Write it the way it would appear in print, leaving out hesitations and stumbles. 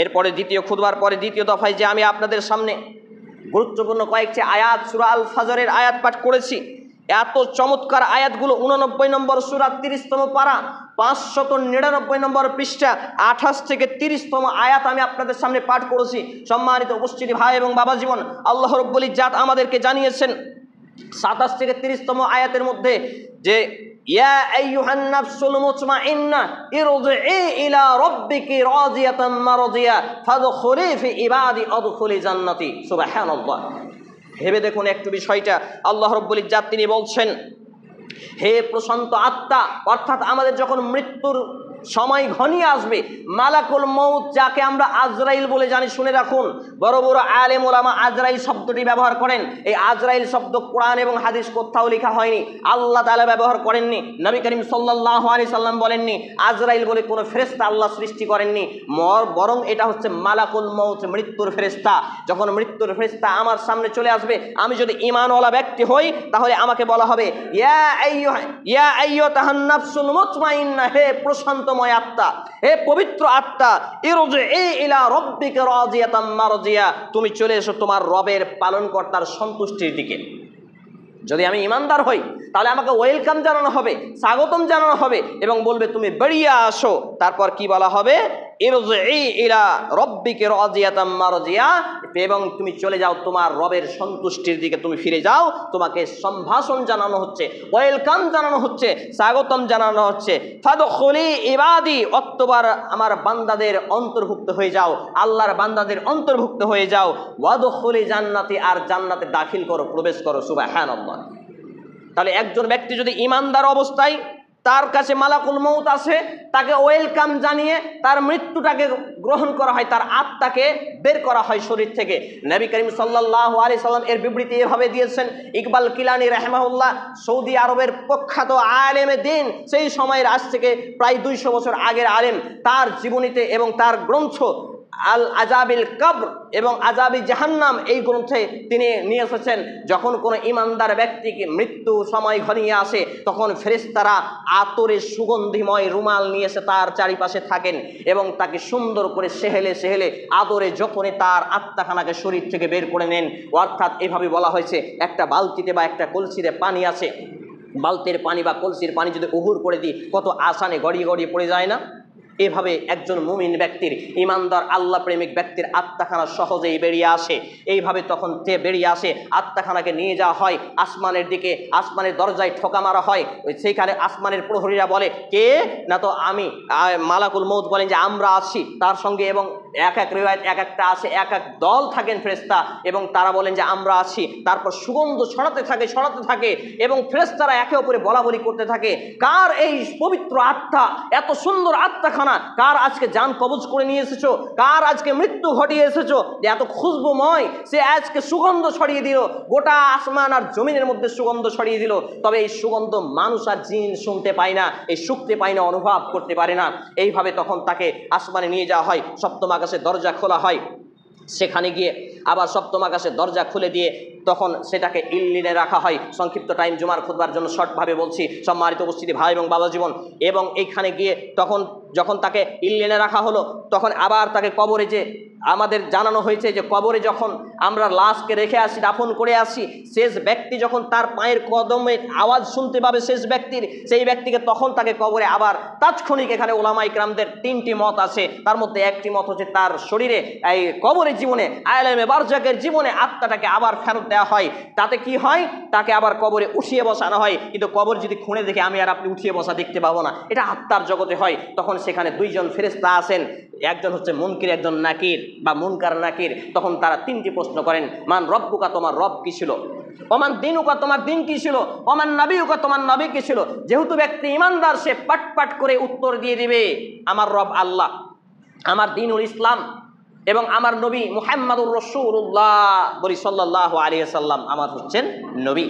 এরপরে দ্বিতীয় খুতবার পরে দ্বিতীয় দফায় যে আমি আপনাদের সামনে গুরুত্বপূর্ণ কয়েকটি আয়াত সূরা আল ফাজরের আয়াত পাঠ করেছি, এত চমৎকার আয়াতগুলো 89 নম্বর সূরা 30তম পারা 599 নম্বর পৃষ্ঠা 28 থেকে 30তম আয়াত আমি আপনাদের সামনে পাঠ করেছি। সম্মানিত উপস্থিতি ভাই এবং বাবা জীবন, আল্লাহ রাব্বুল ইজ্জাত আমাদেরকে জানিয়েছেন 27 থেকে 30তম আয়াতের মধ্যে যে ইয়া আইয়ুহান নাফসুল মুতমাইন্না ইরজিই ইলা রাব্বিকি রাদিয়াতাম মারদিয়া ফাদখুলি ফি ইবাদি আদখুলি জান্নাতি। সুবহানাল্লাহ। ভেবে দেখুন একটু বিষয়টা। আল্লাহ রাব্বুল ইজ্জাত তিনি বলছেন, হে প্রশান্ত আত্মা, অর্থাৎ আমাদের যখন মৃত্যুর সময় ঘনিয়ে আসবে, মালাকুল মউত যাকে আমরা আজরাইল বলে জানি, শুনে রাখুন, বড় বড় আলেম ওলামা আজরাইল শব্দটি ব্যবহার করেন। এই আজরাইল শব্দ কোরআন এবং হাদিস কোথাও লেখা হয়নি, আল্লাহ তাআলা ব্যবহার করেননি, নবী করিম সাল্লাল্লাহু আলাইহি সাল্লাম বলেননি, আজরাইল বলে কোনো ফেরেশতা আল্লাহ সৃষ্টি করেননি, বরং এটা হচ্ছে মালাকুল মউত, মৃত্যুর ফেরেশতা। যখন মৃত্যুর ফেরেশতা আমার সামনে চলে আসবে, আমি যদি ঈমানওয়ালা ব্যক্তি হই, তাহলে আমাকে বলা হবে ইয়া আইয়ুহান নাফসুল মুতমাইন্না, হে প্রশান্তময় আত্মা, হে পবিত্র আত্মা, ইরজিই ইলা রাব্বিকা রাদিয়াতাম মারদিয়া, তুমি চলে এসো তোমার রবের পালনকর্তার সন্তুষ্টির দিকে। যদি আমি ঈমানদার হই, তাহলে আমাকে ওয়েলকাম জানানো হবে, স্বাগতম জানানো হবে এবং বলবে তুমি বেরিয়ে আসো। তারপর কি বলা হবে? ইরজিই ইলা রাব্বিকা রাদিয়াতাম মারদিয়া, এবং তুমি চলে যাও তোমার রবের সন্তুষ্টির দিকে, তুমি ফিরে যাও। তোমাকে সম্ভাষণ জানানো হচ্ছে, ওয়েলকাম জানানো হচ্ছে, স্বাগতম জানানো হচ্ছে। ফাদখুলি ইবাদি, অতঃপর আমার বান্দাদের অন্তর্ভুক্ত হয়ে যাও, আল্লাহর বান্দাদের অন্তর্ভুক্ত হয়ে যাও। ওয়াদখুলি জান্নাতি, আর জান্নাতে দাখিল করো, প্রবেশ করো। সুবহানাল্লাহ। তাহলে একজন ব্যক্তি যদি ঈমানদার অবস্থায় তার কাছে মালাকুল মউত আসে, তাকে ওয়েলকাম জানিয়ে তার মৃত্যুটাকে গ্রহণ করা হয়, তার আত্মাকে বের করা হয় শরীর থেকে। নবী করিম সাল্লাল্লাহু আলাইহি সাল্লাম এর বিবৃতি এভাবে দিয়েছেন। ইকবাল কিলানি রাহিমাহুল্লাহ, সৌদি আরবের প্রখ্যাত আলেমে দ্বীন, সেই সময়ের আজ থেকে প্রায় 200 বছর আগের আলেম, তার জীবনীতে এবং তার গ্রন্থ আল আজাবিল কবর এবং আজাবি জাহান্নাম, এই গ্রন্থে তিনি নিয়ে এসেছেন, যখন কোনো ঈমানদার ব্যক্তিকে মৃত্যু সময় ঘনিয়ে আসে, তখন ফেরেশতারা আতরে সুগন্ধিময় রুমাল নিয়ে এসে তার চারিপাশে থাকেন এবং তাকে সুন্দর করে সেহেলে সেহেলে আদরে যতনে তার আত্মাখানাকে শরীর থেকে বের করে নেন। অর্থাৎ এভাবে বলা হয়েছে, একটা বালতিতে বা একটা কলসিতে পানি আছে, বালতির পানি বা কলসির পানি যদি উহুর করে দিই, কত আসানে গড়িয়ে গড়িয়ে পড়ে যায় না? এভাবে একজন মুমিন ব্যক্তির, ইমানদার আল্লাহ প্রেমিক ব্যক্তির আত্মাখানা সহজেই বেরিয়ে আসে। এইভাবে তখন যে বেরিয়ে আসে, আত্মাখানাকে নিয়ে যাওয়া হয় আসমানের দিকে, আসমানের দরজায় ঠোকা মারা হয়। সেইখানে আসমানের প্রহরীরা বলে, কে? না তো আমি। মালাকুল মউত বলেন যে আমরা আছি তার সঙ্গে, এবং এক এক রিওয়ায়াত এক একটা আছে, এক এক দল থাকেন ফেরেশতা, এবং তারা বলেন যে আমরা আছি। তারপর সুগন্ধ ছড়াতে থাকে এবং ফেরেশতারা একে অপরে বলা বলি করতে থাকে, কার এই পবিত্র আত্মা, এত সুন্দর আত্মাখানা, কার আজকে জান কবজ করে নিয়ে এসেছো, কার আজকে মৃত্যু ঘটিয়ে এসেছো, যে এত খুশবুময়, সে আজকে সুগন্ধ ছড়িয়ে দিল, গোটা আসমান আর জমিনের মধ্যে সুগন্ধ ছড়িয়ে দিল। তবে এই সুগন্ধ মানুষ আর জিন শুনতে পায় না, এই শুকতে পায় না, অনুভব করতে পারে না। এইভাবে তখন তাকে আসমানে নিয়ে যাওয়া হয়, সপ্তম আকাশে দরজা খোলা হয়। সেখানে গিয়ে আবার সপ্তম আকাশে দরজা খুলে দিয়ে তখন সেটাকে ইল্লিনে রাখা হয়। সংক্ষিপ্ত টাইম জুমার খুতবার জন্য শর্টভাবে বলছি, সম্মানিত উপস্থিতি ভাই এবং বাবা জীবন। এবং এইখানে গিয়ে তখন যখন তাকে ইল্লিনে রাখা হলো, তখন আবার তাকে কবরে, যে আমাদের জানানো হয়েছে যে কবরে যখন আমরা লাশকে রেখে আসি, দাফন করে আসি, শেষ ব্যক্তি যখন তার পায়ের কদমের আওয়াজ শুনতে পাবে শেষ ব্যক্তির, সেই ব্যক্তিকে তখন তাকে কবরে আবার তাৎক্ষণিক, এখানে ওলামা ইকরামদের 3টি মত আছে, তার মধ্যে একটি মত হচ্ছে তার শরীরে, এই কবরের জীবনে, আলেমে বারজাকের জীবনে আত্মাটাকে আবার ফেরত দেওয়া হয়। তাতে কি হয়? তাকে আবার কবরে উঠিয়ে বসানো হয়। কিন্তু কবর যদি খুঁড়ে দেখে আমি আর আপনি উঠিয়ে বসা দেখতে পাবো না, এটা আত্মার জগতে হয়। তখন সেখানে 2জন ফেরেশতা আসেন, একজন হচ্ছে মুনকির, একজন নাকির বা মুনকার নাকির। তখন তারা 3টি প্রশ্ন করেন, মান রব্বুকা, তোমার রব কি ছিল? ওমান দিনুকা, তোমার দিন কি ছিল? ওমান নবিয়ুকা, তোমার নবী কি ছিল? যেহেতু ব্যক্তি ইমানদার, সে পাট পাট করে উত্তর দিয়ে দিবে, আমার রব আল্লাহ, আমার দিনুল ইসলাম, এবং আমার নবী মুহাম্মাদুর রাসূলুল্লাহ বলি সাল্লাল্লাহু আলাইহি ওয়াসাল্লাম আমার হচ্ছেন নবী।